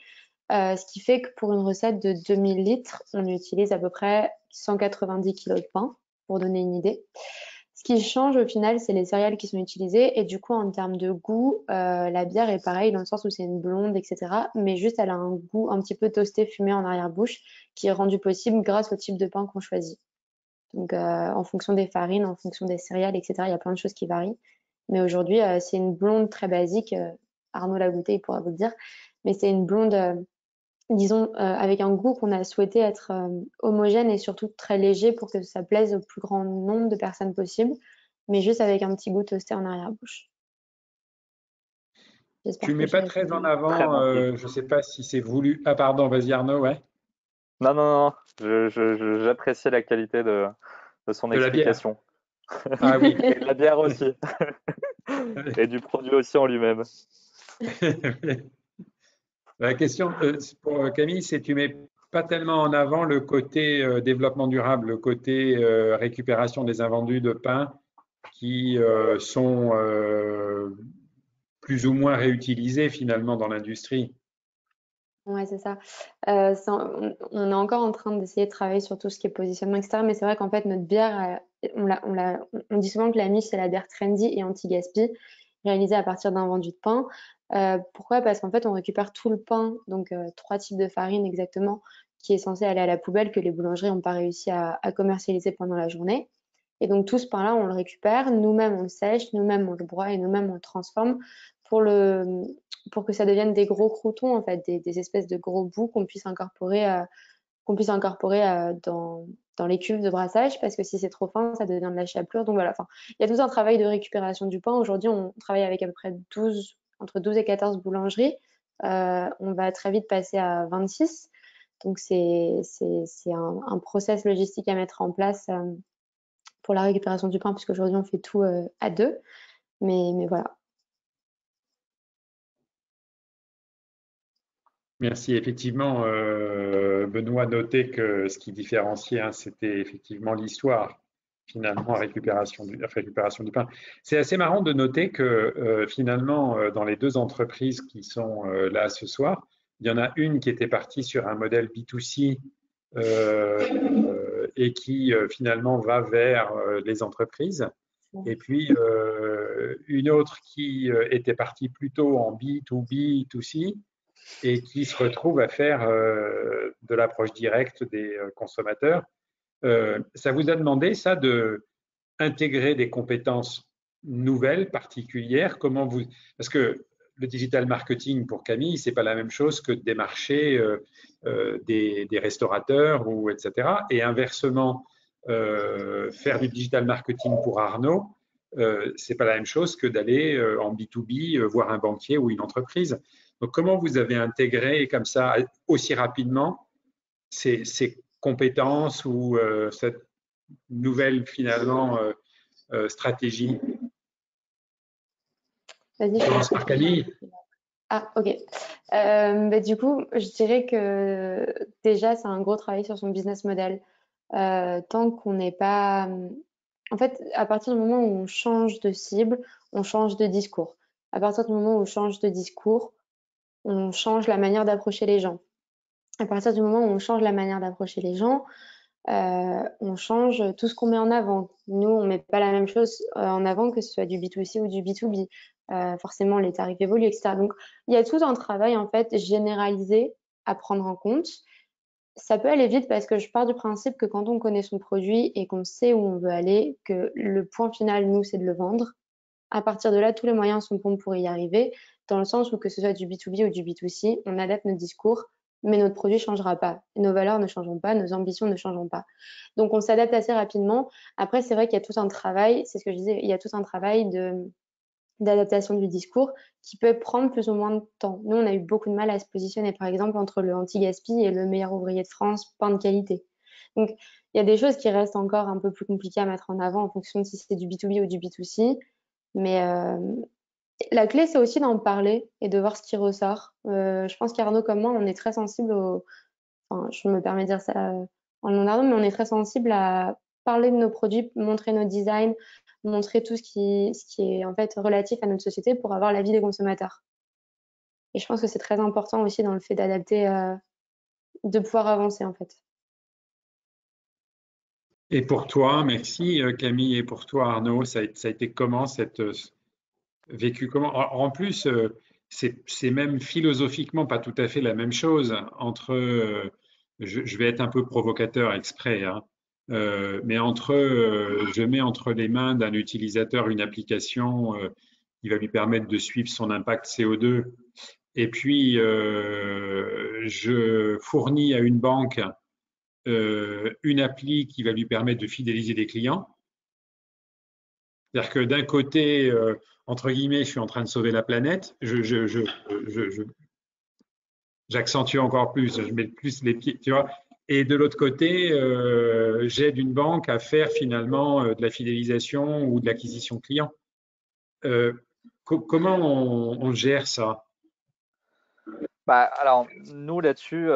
Ce qui fait que pour une recette de 2000 litres, on utilise à peu près 190 kilos de pain, pour donner une idée. Ce qui change au final, c'est les céréales qui sont utilisées. Et du coup, en termes de goût, la bière est pareille dans le sens où c'est une blonde, etc. Mais juste, elle a un goût un petit peu toasté, fumé en arrière-bouche, qui est rendu possible grâce au type de pain qu'on choisit. Donc, en fonction des farines, en fonction des céréales, etc., il y a plein de choses qui varient. Mais aujourd'hui, c'est une blonde très basique. Arnaud l'a goûté, il pourra vous le dire. Mais c'est une blonde, disons, avec un goût qu'on a souhaité être homogène et surtout très léger pour que ça plaise au plus grand nombre de personnes possible, mais juste avec un petit goût toasté en arrière-bouche. Tu J'espère ne que mets j'ai pas très en répondu. Très avant, bon. je ne sais pas si c'est voulu. Ah pardon, vas-y Arnaud, ouais. Non, non, non, j'apprécie la qualité de son De la bière. explication. Ah oui. Et de la bière aussi. Et du produit aussi en lui-même. La question pour Camille, c'est tu mets pas tellement en avant le côté développement durable, le côté récupération des invendus de pain qui sont plus ou moins réutilisés finalement dans l'industrie. Ouais, c'est ça. On est encore en train d'essayer de travailler sur tout ce qui est positionnement, etc. Mais c'est vrai qu'en fait, notre bière, on dit souvent que la niche, c'est la bière trendy et anti-gaspi, réalisée à partir d'un vendu de pain. Pourquoi? Parce qu'en fait, on récupère tout le pain, donc 3 types de farine exactement, qui est censé aller à la poubelle, que les boulangeries n'ont pas réussi à commercialiser pendant la journée. Et donc, tout ce pain-là, on le récupère, nous-mêmes, on le sèche, nous-mêmes, on le broie et nous-mêmes, on le transforme pour pour que ça devienne des gros croûtons, en fait, des espèces de gros bouts qu'on puisse incorporer dans les cuves de brassage, parce que si c'est trop fin, ça devient de la chapelure. Donc voilà, enfin, il y a tout un travail de récupération du pain. Aujourd'hui, on travaille avec à peu près entre 12 et 14 boulangeries. On va très vite passer à 26. Donc c'est un process logistique à mettre en place pour la récupération du pain, puisqu'aujourd'hui, on fait tout à deux. Mais voilà. Merci. Effectivement, Benoît notait que ce qui différenciait, hein, c'était effectivement l'histoire, finalement, récupération du pain. C'est assez marrant de noter que finalement, dans les deux entreprises qui sont là ce soir, il y en a une qui était partie sur un modèle B2C et qui finalement va vers les entreprises. Et puis une autre qui était partie plutôt en B2B2C et qui se retrouvent à faire de l'approche directe des consommateurs. Ça vous a demandé, ça, de intégrer des compétences nouvelles, particulières. Parce que le digital marketing pour Camille, c'est pas la même chose que de démarcher des restaurateurs ou etc. Et inversement, faire du digital marketing pour Arnaud, c'est pas la même chose que d'aller en B2B voir un banquier ou une entreprise. Donc, comment vous avez intégré comme ça aussi rapidement ces compétences ou cette nouvelle finalement stratégie? Vas-y, Je je commence par Camille. Ah, ok. Du coup, je dirais que déjà, c'est un gros travail sur son business model. Tant qu'on n'est pas... En fait, à partir du moment où on change de cible, on change de discours. À partir du moment où on change de discours, on change la manière d'approcher les gens. À partir du moment où on change la manière d'approcher les gens, on change tout ce qu'on met en avant. Nous, on met pas la même chose en avant que ce soit du B2C ou du B2B. Forcément, les tarifs évoluent, etc. Donc, il y a tout un travail en fait généralisé à prendre en compte. Ça peut aller vite parce que je pars du principe que quand on connaît son produit et qu'on sait où on veut aller, que le point final, nous, c'est de le vendre. À partir de là, tous les moyens sont bons pour y arriver, dans le sens où que ce soit du B2B ou du B2C, on adapte notre discours, mais notre produit ne changera pas. Nos valeurs ne changeront pas, nos ambitions ne changeront pas. Donc, on s'adapte assez rapidement. Après, c'est vrai qu'il y a tout un travail, c'est ce que je disais, il y a tout un travail d'adaptation du discours qui peut prendre plus ou moins de temps. Nous, on a eu beaucoup de mal à se positionner, par exemple, entre le anti-gaspi et le meilleur ouvrier de France, pain de qualité. Donc, il y a des choses qui restent encore un peu plus compliquées à mettre en avant en fonction de si c'est du B2B ou du B2C. Mais la clé, c'est aussi d'en parler et de voir ce qui ressort. Je pense qu'Arnaud, comme moi, on est très sensible Enfin, je me permets de dire ça en nom d'Arnaud, mais on est très sensible à parler de nos produits, montrer nos designs, montrer tout ce qui est en fait relatif à notre société pour avoir l'avis des consommateurs. Et je pense que c'est très important aussi dans le fait d'adapter, de pouvoir avancer en fait. Et pour toi, merci Camille, et pour toi Arnaud, ça a été comment vécu comment? En plus, c'est même philosophiquement pas tout à fait la même chose entre, je vais être un peu provocateur exprès, hein, mais je mets entre les mains d'un utilisateur une application qui va lui permettre de suivre son impact CO2, et puis je fournis à une banque une appli qui va lui permettre de fidéliser des clients. C'est-à-dire que d'un côté, entre guillemets, je suis en train de sauver la planète, j'accentue encore plus, je mets plus les pieds, tu vois. Et de l'autre côté, j'aide une banque à faire finalement de la fidélisation ou de l'acquisition client. Euh, Comment on gère ça? Bah, alors, nous là-dessus,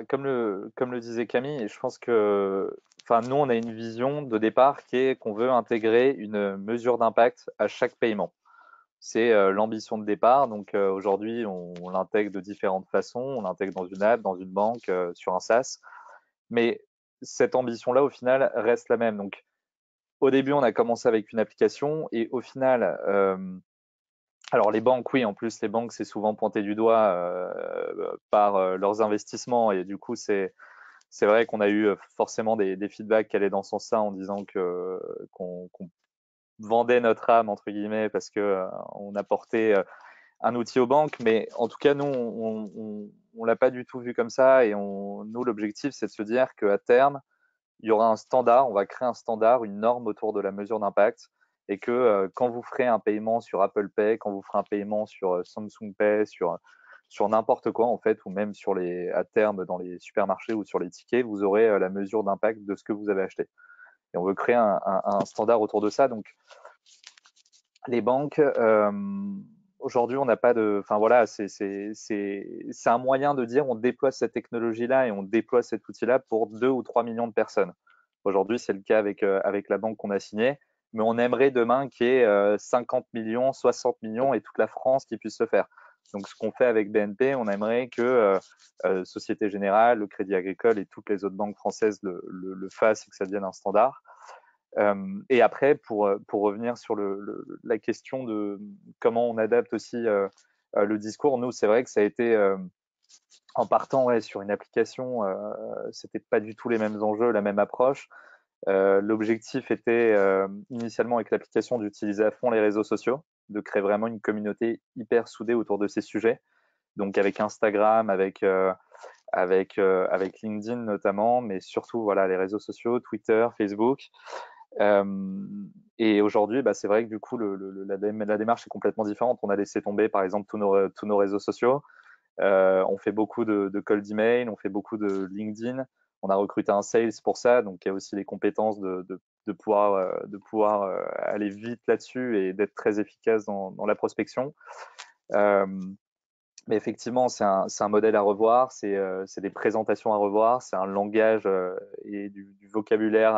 comme le disait Camille, et je pense que, nous, on a une vision de départ qui est qu'on veut intégrer une mesure d'impact à chaque paiement. C'est l'ambition de départ. Donc aujourd'hui, on l'intègre de différentes façons. On l'intègre dans une app, dans une banque, sur un SaaS. Mais cette ambition-là, au final, reste la même. Donc au début, on a commencé avec une application et au final, alors les banques, oui, en plus les banques, c'est souvent pointé du doigt par leurs investissements et du coup, c'est vrai qu'on a eu forcément des feedbacks qui allaient dans ce sens-là en disant qu'on vendait notre âme entre guillemets parce que on apportait un outil aux banques, mais en tout cas, nous, on l'a pas du tout vu comme ça et nous, l'objectif, c'est de se dire qu'à terme, il y aura un standard, on va créer un standard, une norme autour de la mesure d'impact et que quand vous ferez un paiement sur Apple Pay, quand vous ferez un paiement sur Samsung Pay, sur n'importe quoi en fait, ou même à terme dans les supermarchés ou sur les tickets, vous aurez la mesure d'impact de ce que vous avez acheté. Et on veut créer un standard autour de ça. Donc, les banques, aujourd'hui, on n'a pas de. Enfin voilà, c'est un moyen de dire on déploie cette technologie-là et on déploie cet outil-là pour 2 ou 3 millions de personnes. Aujourd'hui, c'est le cas avec la banque qu'on a signée, mais on aimerait demain qu'il y ait 50 millions, 60 millions et toute la France qui puisse le faire. Donc, ce qu'on fait avec BNP, on aimerait que Société Générale, le Crédit Agricole et toutes les autres banques françaises le fassent et que ça devienne un standard. Et après, pour revenir sur la question de comment on adapte aussi le discours, nous, c'est vrai que ça a été en partant sur une application, c'était pas du tout les mêmes enjeux, la même approche. L'objectif était initialement avec l'application d'utiliser à fond les réseaux sociaux, de créer vraiment une communauté hyper soudée autour de ces sujets. Donc avec Instagram, avec LinkedIn notamment, mais surtout voilà les réseaux sociaux, Twitter, Facebook. Euh, et aujourd'hui, c'est vrai que du coup, la démarche est complètement différente. On a laissé tomber, par exemple, tous nos réseaux sociaux. On fait beaucoup de cold email, on fait beaucoup de LinkedIn. On a recruté un sales pour ça, donc il y a aussi les compétences de pouvoir aller vite là-dessus et d'être très efficace dans la prospection. Mais effectivement, c'est un modèle à revoir, c'est des présentations à revoir, c'est un langage et du vocabulaire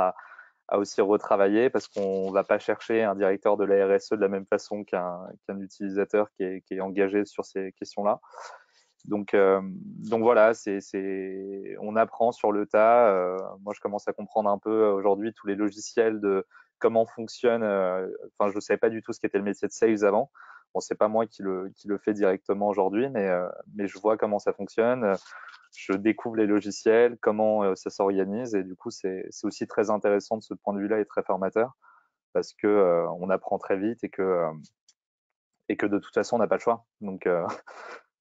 à aussi retravailler parce qu'on ne va pas chercher un directeur de la RSE de la même façon qu'un utilisateur qui est engagé sur ces questions-là. Donc voilà, on apprend sur le tas. Moi, je commence à comprendre un peu aujourd'hui tous les logiciels de comment fonctionne. Enfin, je ne savais pas du tout ce qu'était le métier de sales avant. Bon, c'est pas moi qui le fait directement aujourd'hui, mais je vois comment ça fonctionne. Je découvre les logiciels, comment ça s'organise, et du coup, c'est aussi très intéressant de ce point de vue-là et très formateur parce que on apprend très vite et que de toute façon, on n'a pas le choix. Donc,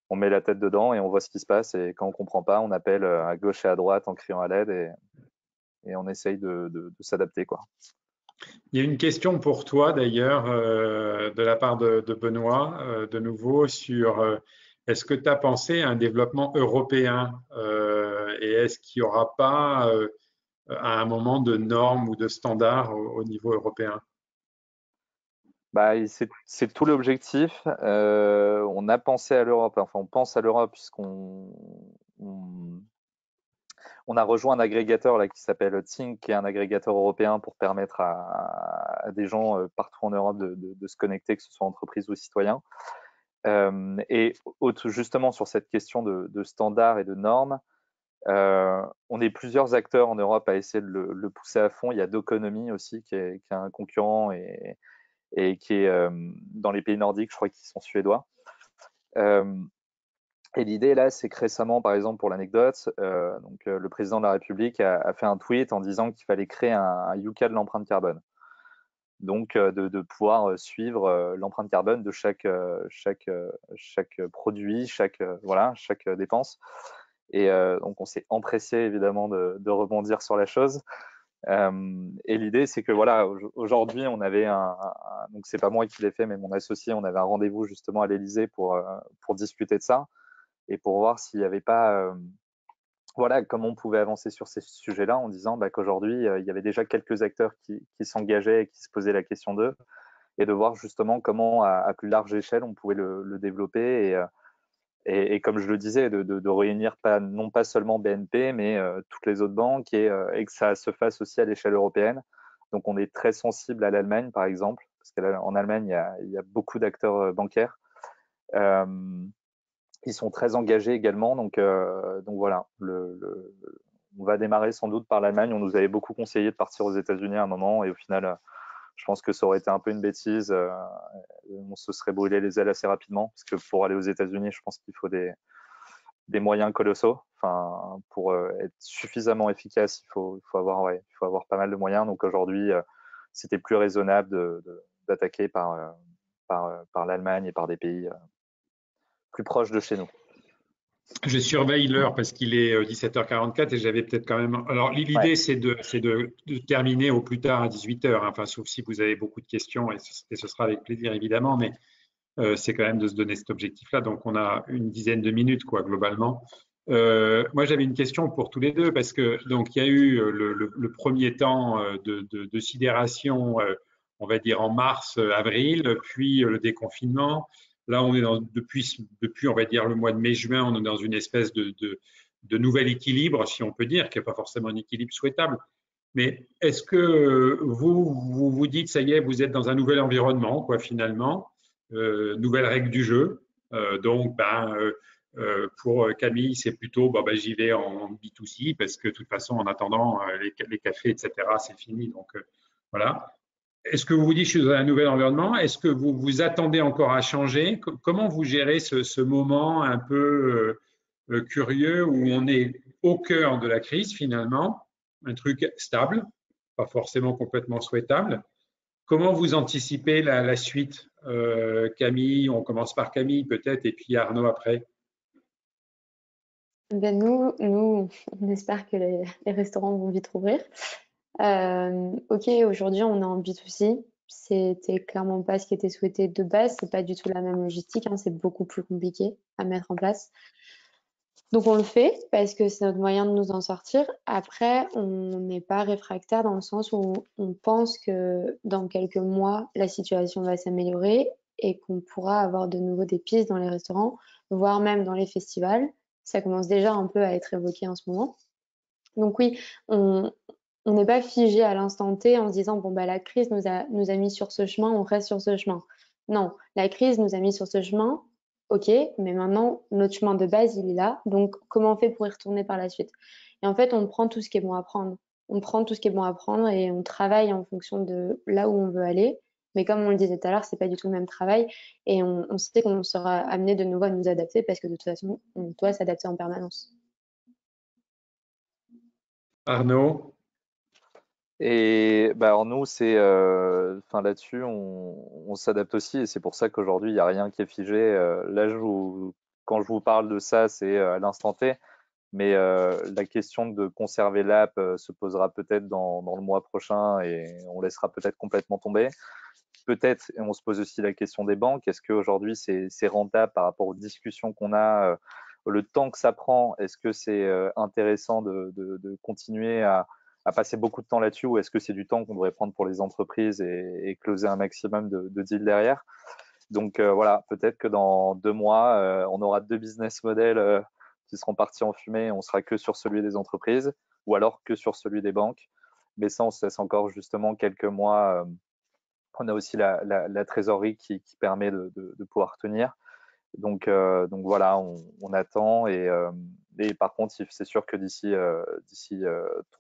on met la tête dedans et on voit ce qui se passe. Et quand on comprend pas, on appelle à gauche et à droite en criant à l'aide et on essaye de s'adapter, quoi. Il y a une question pour toi d'ailleurs de la part de Benoît, de nouveau, sur est-ce que tu as pensé à un développement européen et est-ce qu'il n'y aura pas à un moment de normes ou de standards au niveau européen? C'est tout l'objectif. On a pensé à l'Europe, enfin on pense à l'Europe on, on a rejoint un agrégateur là, qui s'appelle Tink, qui est un agrégateur européen pour permettre à des gens partout en Europe de se connecter, que ce soit entreprises ou citoyens. Et justement sur cette question de standards et de normes, On est plusieurs acteurs en Europe à essayer de le pousser à fond. Il y a Doconomy aussi qui est un concurrent et qui est dans les pays nordiques, je crois qu'ils sont suédois. Et l'idée là, c'est que récemment, par exemple, pour l'anecdote, le président de la République a fait un tweet en disant qu'il fallait créer un Yuka de l'empreinte carbone. Donc, de pouvoir suivre l'empreinte carbone de chaque produit, chaque dépense. Et donc, on s'est empressé évidemment de rebondir sur la chose. Et l'idée, c'est que voilà, aujourd'hui, on avait donc c'est pas moi qui l'ai fait, mais mon associé, on avait un rendez-vous justement à l'Élysée pour discuter de ça et pour voir s'il n'y avait pas voilà, comment on pouvait avancer sur ces sujets-là en disant qu'aujourd'hui, il y avait déjà quelques acteurs qui s'engageaient et qui se posaient la question d'eux, et de voir justement comment, à plus large échelle, on pouvait le développer. Et comme je le disais, de réunir non pas seulement BNP, mais toutes les autres banques, et que ça se fasse aussi à l'échelle européenne. Donc, on est très sensible à l'Allemagne, par exemple, parce qu'en Allemagne, il y a beaucoup d'acteurs bancaires. Ils sont très engagés également. Donc voilà, on va démarrer sans doute par l'Allemagne. On nous avait beaucoup conseillé de partir aux États-Unis à un moment, et au final, je pense que ça aurait été un peu une bêtise. On se serait brûlé les ailes assez rapidement, parce que pour aller aux États-Unis, je pense qu'il faut des moyens colossaux. Enfin, pour être suffisamment efficace, il faut avoir pas mal de moyens. Donc aujourd'hui, c'était plus raisonnable d'attaquer par l'Allemagne et par des pays plus proches de chez nous. Je surveille l'heure parce qu'il est 17h44 et j'avais peut-être quand même. Alors, l'idée, Ouais. c'est de terminer au plus tard à 18h, enfin, sauf si vous avez beaucoup de questions, et ce sera avec plaisir, évidemment, mais c'est quand même de se donner cet objectif-là. Donc, on a une dizaine de minutes, quoi, globalement. Moi, j'avais une question pour tous les deux parce que, donc, il y a eu le premier temps de sidération, on va dire en mars, avril, puis le déconfinement. Là, on est depuis, on va dire, le mois de mai-juin, on est dans une espèce de nouvel équilibre, si on peut dire, qui n'est pas forcément un équilibre souhaitable. Mais est-ce que vous dites, ça y est, vous êtes dans un nouvel environnement, quoi, finalement, nouvelles règles du jeu. Pour Camille, c'est plutôt, j'y vais en B2C parce que de toute façon, en attendant, les cafés, etc., c'est fini. Donc, voilà. Est-ce que vous vous dites, je suis dans un nouvel environnement? Est-ce que vous vous attendez encore à changer? Comment vous gérez ce moment un peu curieux où on est au cœur de la crise finalement, un truc stable, pas forcément complètement souhaitable? Comment vous anticipez la suite? Camille, on commence par Camille peut-être et puis Arnaud après. Nous, on espère que les restaurants vont vite rouvrir. Ok, aujourd'hui, on est en B2C. C'était clairement pas ce qui était souhaité de base. C'est pas du tout la même logistique, hein. C'est beaucoup plus compliqué à mettre en place. Donc, on le fait parce que c'est notre moyen de nous en sortir. Après, on n'est pas réfractaire dans le sens où on pense que dans quelques mois, la situation va s'améliorer et qu'on pourra avoir de nouveau des pistes dans les restaurants, voire même dans les festivals. Ça commence déjà un peu à être évoqué en ce moment. Donc oui, on n'est pas figé à l'instant T en se disant bon bah la crise nous a mis sur ce chemin, on reste sur ce chemin. Non, la crise nous a mis sur ce chemin, ok, mais maintenant notre chemin de base il est là, donc comment on fait pour y retourner par la suite? Et en fait, on prend tout ce qui est bon à prendre. On prend tout ce qui est bon à prendre et on travaille en fonction de là où on veut aller. Mais comme on le disait tout à l'heure, c'est pas du tout le même travail et on sait qu'on sera amené de nouveau à nous adapter parce que de toute façon, on doit s'adapter en permanence. Arnaud, Et alors nous, c'est, enfin là-dessus, on s'adapte aussi, et c'est pour ça qu'aujourd'hui, il n'y a rien qui est figé. Là, quand je vous parle de ça, c'est à l'instant T, mais la question de conserver l'app se posera peut-être dans le mois prochain, et on laissera peut-être complètement tomber. Peut-être, et on se pose aussi la question des banques, est-ce qu'aujourd'hui c'est rentable par rapport aux discussions qu'on a, le temps que ça prend, est-ce que c'est intéressant de continuer à passer beaucoup de temps là-dessus, ou est-ce que c'est du temps qu'on devrait prendre pour les entreprises et closer un maximum de deals derrière? Donc voilà, peut-être que dans 2 mois, on aura 2 business models qui seront partis en fumée, et on sera que sur celui des entreprises, ou alors que sur celui des banques. Mais ça, on se laisse encore justement quelques mois. On a aussi la trésorerie qui permet de pouvoir tenir. Donc voilà, on attend, et et par contre, c'est sûr que d'ici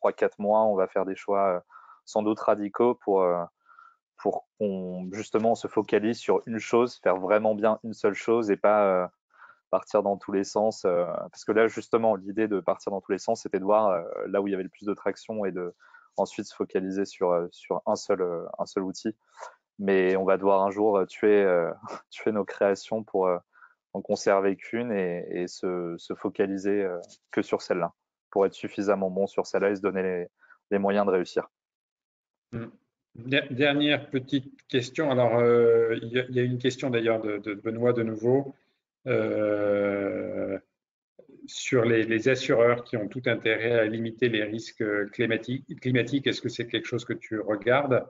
3-4 mois, on va faire des choix sans doute radicaux pour qu'on justement se focalise sur une chose, faire vraiment bien une seule chose et pas partir dans tous les sens. Parce que là, justement, l'idée de partir dans tous les sens, c'était de voir là où il y avait le plus de traction et de ensuite se focaliser sur un seul outil. Mais on va devoir un jour tuer nos créations pour en conserver qu'une et se focaliser que sur celle-là, pour être suffisamment bon sur celle-là et se donner les moyens de réussir. Dernière petite question. Alors, il y a une question d'ailleurs de Benoît de nouveau sur les assureurs qui ont tout intérêt à limiter les risques climatiques. Est-ce que c'est quelque chose que tu regardes?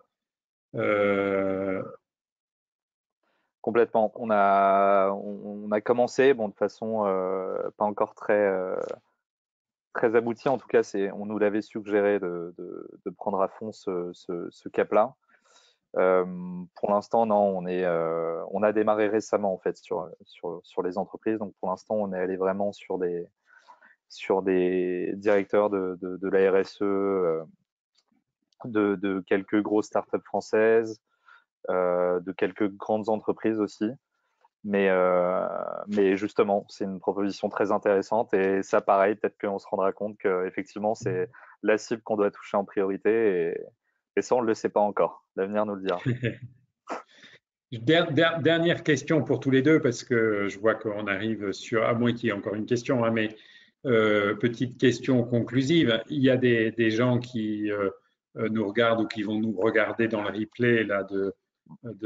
Complètement. On a commencé, bon, de façon pas encore très aboutie. En tout cas, on nous l'avait suggéré de prendre à fond ce cap-là. Pour l'instant, non, on a démarré récemment en fait sur les entreprises. Donc pour l'instant, on est allé vraiment sur des directeurs de la RSE, de quelques grosses startups françaises, de quelques grandes entreprises aussi. Mais justement, c'est une proposition très intéressante et ça, pareil, peut-être qu'on se rendra compte qu'effectivement, c'est la cible qu'on doit toucher en priorité et ça, on ne le sait pas encore. L'avenir nous le dira. Dernière question pour tous les deux, parce que je vois qu'on arrive à moins qu'il y ait encore une question, hein, mais petite question conclusive. Il y a des gens qui nous regardent ou qui vont nous regarder dans le replay là, de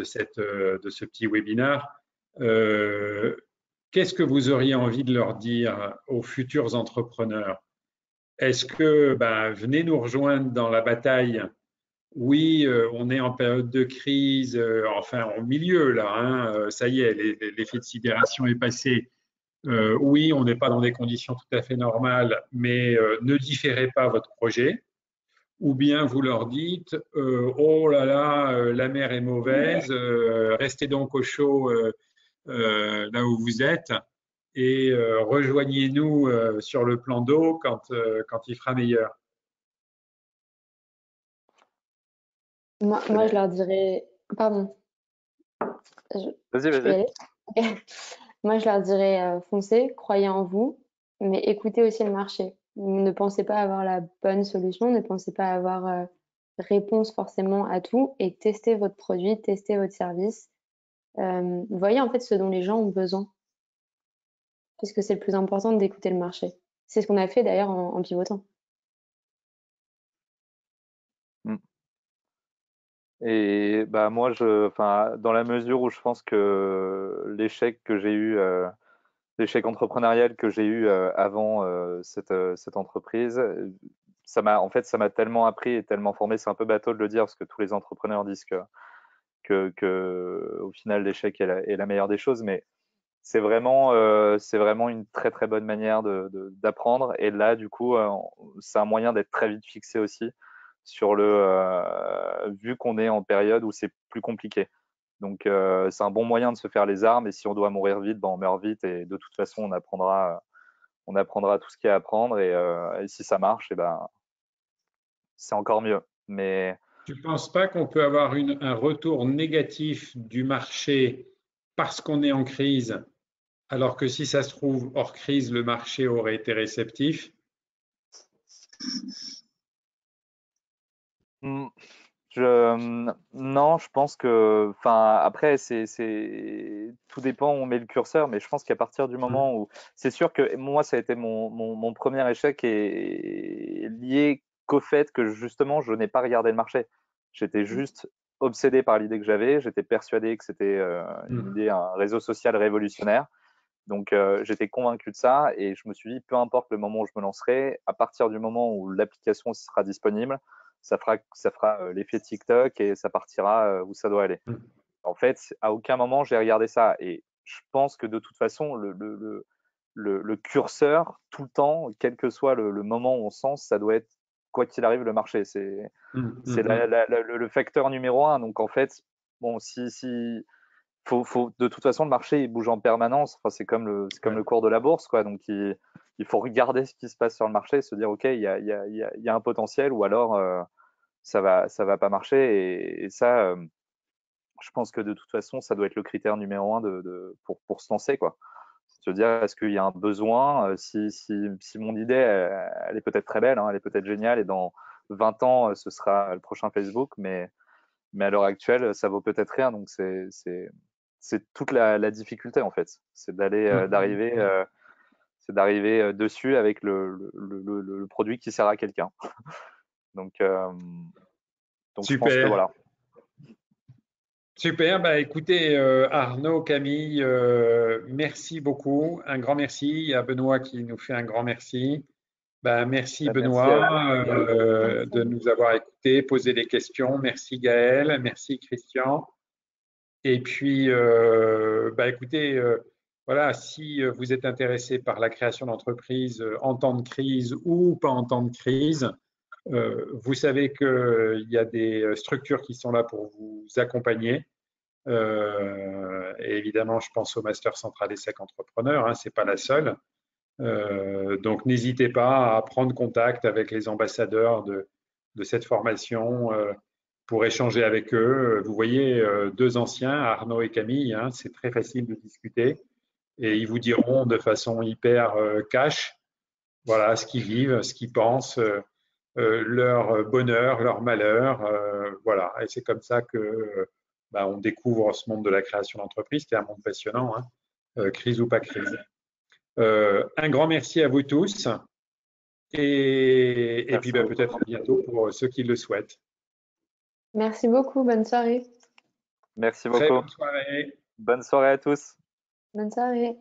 ce petit webinaire. Qu'est-ce que vous auriez envie de leur dire aux futurs entrepreneurs? Est-ce que venez nous rejoindre dans la bataille? Oui, on est en période de crise, enfin au milieu là, hein, ça y est, l'effet de sidération est passé. Oui, on n'est pas dans des conditions tout à fait normales, mais ne différez pas votre projet. Ou bien vous leur dites, oh là là, la mer est mauvaise, restez donc au chaud là où vous êtes et rejoignez-nous sur le plan d'eau quand il fera meilleur. Moi, je leur dirais, pardon, Vas-y, je peux y vas-y. aller? Moi, je leur dirais, foncez, croyez en vous, mais écoutez aussi le marché. Ne pensez pas avoir la bonne solution, ne pensez pas avoir réponse forcément à tout et testez votre produit, testez votre service. Voyez en fait ce dont les gens ont besoin, puisque c'est le plus important d'écouter le marché. C'est ce qu'on a fait d'ailleurs en pivotant. Et moi, enfin, dans la mesure où je pense que l'échec entrepreneurial que j'ai eu avant cette entreprise, ça m'a tellement appris et tellement formé. C'est un peu bateau de le dire parce que tous les entrepreneurs disent que au final l'échec est la meilleure des choses, mais c'est vraiment une très très bonne manière d'apprendre. Et là, du coup, c'est un moyen d'être très vite fixé aussi sur vu qu'on est en période où c'est plus compliqué. Donc, c'est un bon moyen de se faire les armes. Et si on doit mourir vite, on meurt vite. Et de toute façon, on apprendra tout ce qu'il y a à apprendre. Et si ça marche, c'est encore mieux. Mais Tu ne penses pas qu'on peut avoir un retour négatif du marché parce qu'on est en crise, alors que si ça se trouve, hors crise, le marché aurait été réceptif? hmm, non, je pense que, enfin, après, tout dépend où on met le curseur, mais je pense qu'à partir du moment où, c'est sûr que moi, ça a été mon premier échec est lié qu'au fait que justement, je n'ai pas regardé le marché. J'étais juste obsédé par l'idée que j'avais. J'étais persuadé que c'était une idée, un réseau social révolutionnaire. Donc, j'étais convaincu de ça et je me suis dit, peu importe le moment où je me lancerai, à partir du moment où l'application sera disponible, ça fera l'effet TikTok et ça partira où ça doit aller. En fait, à aucun moment j'ai regardé ça et je pense que de toute façon, le curseur, tout le temps, quel que soit le moment où on sent, ça doit être, quoi qu'il arrive, le marché. C'est le facteur numéro un. Donc en fait, bon, de toute façon, le marché il bouge en permanence. Enfin, c'est comme le cours de la bourse, quoi. Donc il faut regarder ce qui se passe sur le marché et se dire, OK, il y a un potentiel ou alors ça va pas marcher. Et ça, je pense que de toute façon, ça doit être le critère numéro un pour se lancer, quoi. Se dire, est-ce qu'il y a un besoin? Si mon idée, elle est peut-être très belle, hein, elle est peut-être géniale, et dans 20 ans, ce sera le prochain Facebook, mais à l'heure actuelle, ça vaut peut-être rien. Donc, c'est toute la difficulté, en fait. C'est d'arriver dessus avec le produit qui sert à quelqu'un. Donc, je pense que Super. voilà. Super, bah écoutez, Arnaud, Camille, merci beaucoup, un grand merci. Il y a Benoît qui nous fait un grand merci. Bah, merci Merci à vous. Benoît de nous avoir écoutés, posé des questions. Merci Gaël, merci Christian. Et puis, bah écoutez, voilà, si vous êtes intéressé par la création d'entreprise en temps de crise ou pas en temps de crise, vous savez qu'il y a des structures qui sont là pour vous accompagner. Et évidemment, je pense au Master Central ESSEC Entrepreneur, hein, c'est pas la seule. Donc, n'hésitez pas à prendre contact avec les ambassadeurs de cette formation pour échanger avec eux. Vous voyez, deux anciens, Arnaud et Camille, hein, c'est très facile de discuter et ils vous diront de façon hyper cash, voilà, ce qu'ils vivent, ce qu'ils pensent, leur bonheur, leur malheur, voilà. Et c'est comme ça que bah, on découvre ce monde de la création d'entreprise, qui est un monde passionnant, hein, crise ou pas crise. Un grand merci à vous tous et puis bah, peut-être à bientôt pour ceux qui le souhaitent. Merci beaucoup. Bonne soirée. Merci Très beaucoup. bonne soirée. Bonne soirée à tous. Bonne soirée.